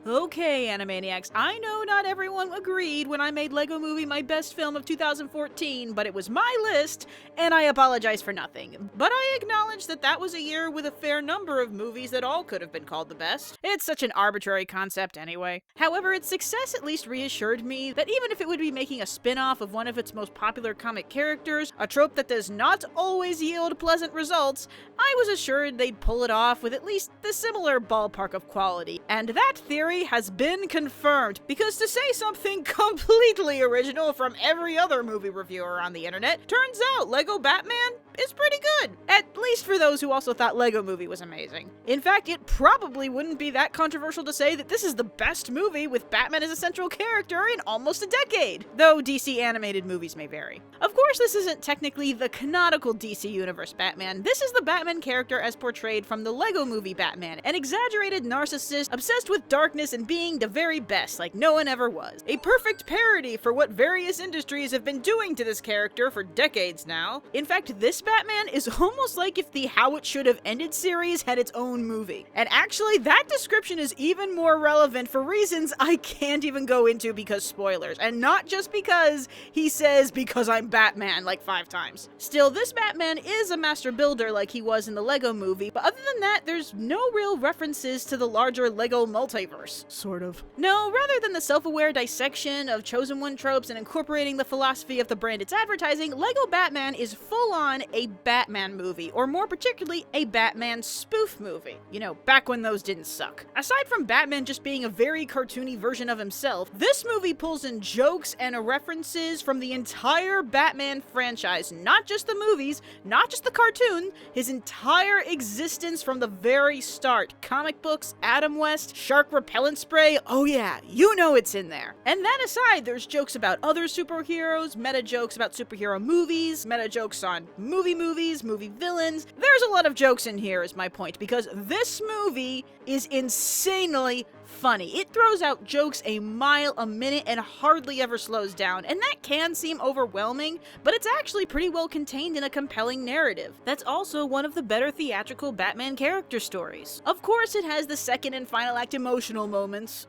Okay, Animaniacs, I know not everyone agreed when I made Lego Movie my best film of 2014, but it was my list, and I apologize for nothing. But I acknowledge that that was a year with a fair number of movies that all could have been called the best. It's such an arbitrary concept anyway. However, its success at least reassured me that even if it would be making a spin-off of one of its most popular comic characters, a trope that does not always yield pleasant results, I was assured they'd pull it off with at least the similar ballpark of quality. And that theory has been confirmed, because to say something completely original from every other movie reviewer on the internet, turns out Lego Batman is pretty good. At least for those who also thought Lego Movie was amazing. In fact, it probably wouldn't be that controversial to say that this is the best movie with Batman as a central character in almost a decade, though DC animated movies may vary. Of course, this isn't technically the canonical DC Universe Batman. This is the Batman character as portrayed from the Lego Movie Batman, an exaggerated narcissist obsessed with darkness and being the very best like no one ever was. A perfect parody for what various industries have been doing to this character for decades now. In fact, this Batman is almost like if the How It Should Have Ended series had its own movie. And actually, that description is even more relevant for reasons I can't even go into because spoilers, and not just because he says "because I'm Batman" like 5 times. Still, this Batman is a master builder like he was in the Lego Movie, but other than that, there's no real references to the larger Lego multiverse. Sort of. No, rather than the self-aware dissection of Chosen One tropes and incorporating the philosophy of the brand it's advertising, Lego Batman is full-on a Batman movie, or more particularly, a Batman spoof movie. You know, back when those didn't suck. Aside from Batman just being a very cartoony version of himself, this movie pulls in jokes and references from the entire Batman franchise, not just the movies, not just the cartoon, his entire existence from the very start. Comic books, Adam West, shark repellent spray, oh yeah, you know it's in there. And that aside, there's jokes about other superheroes, meta jokes about superhero movies, meta jokes on movies, movie villains. There's a lot of jokes in here is my point, because this movie is insanely funny. It throws out jokes a mile a minute and hardly ever slows down, and that can seem overwhelming, but it's actually pretty well contained in a compelling narrative. That's also one of the better theatrical Batman character stories. Of course, it has the second and final act emotional moments,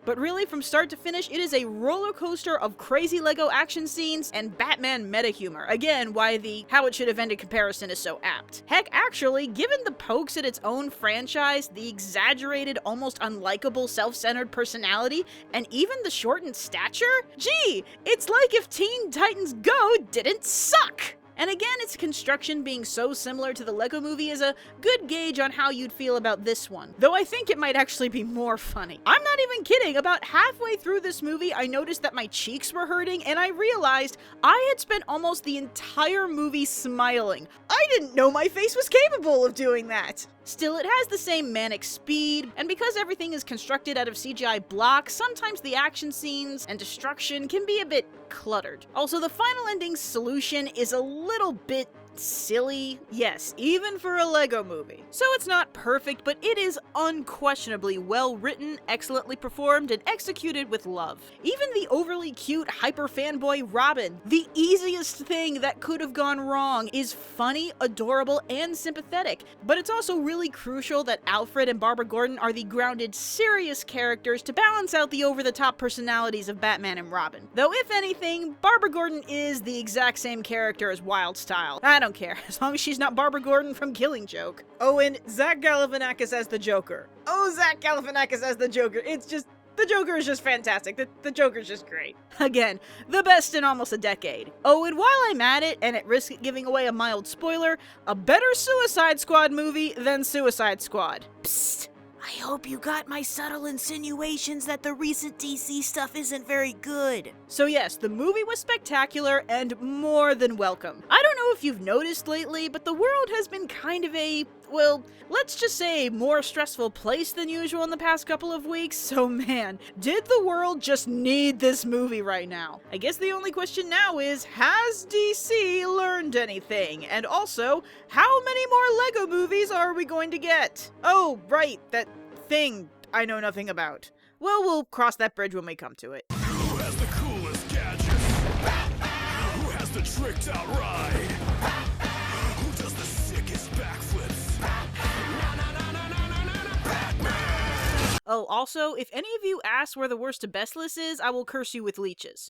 but really, from start to finish, it is a roller coaster of crazy Lego action scenes and Batman meta humor. Again, why the How It Should Have Ended comparison is so apt. Heck, actually, given the pokes at its own franchise, the exaggerated, almost unlikable self-centered personality, and even the shortened stature, gee, it's like if Teen Titans Go didn't suck! And again, its construction being so similar to the Lego Movie is a good gauge on how you'd feel about this one, though I think it might actually be more funny. I'm not even kidding, about halfway through this movie I noticed that my cheeks were hurting and I realized I had spent almost the entire movie smiling. I didn't know my face was capable of doing that! Still, it has the same manic speed, and because everything is constructed out of CGI blocks, sometimes the action scenes and destruction can be a bit cluttered. Also, the final ending's solution is a little bit silly. Yes, even for a Lego movie. So it's not perfect, but it is unquestionably well written, excellently performed, and executed with love. Even the overly cute hyper fanboy Robin, the easiest thing that could have gone wrong, is funny, adorable, and sympathetic. But it's also really crucial that Alfred and Barbara Gordon are the grounded, serious characters to balance out the over-the-top personalities of Batman and Robin. Though if anything, Barbara Gordon is the exact same character as Wildstyle. I don't care, as long as she's not Barbara Gordon from Killing Joke. Oh, and Zach Galifianakis as the Joker. Oh, Zach Galifianakis as the Joker. It's just, the Joker is just fantastic. The Joker's just great. Again, the best in almost a decade. Oh, and while I'm at it, and at risk of giving away a mild spoiler, a better Suicide Squad movie than Suicide Squad. Psst. I hope you got my subtle insinuations that the recent DC stuff isn't very good. So yes, the movie was spectacular and more than welcome. I don't know if you've noticed lately, but the world has been kind of a, well, let's just say a more stressful place than usual in the past couple of weeks, so man, did the world just need this movie right now? I guess the only question now is, has DC learned anything? And also, how many more Lego movies are we going to get? Oh, right, that thing I know nothing about. Well, we'll cross that bridge when we come to it. Who has the coolest gadgets? Who has the tricked out ride? Who does the sickest backflips? Oh, also, if any of you ask where the worst to best list is, I will curse you with leeches.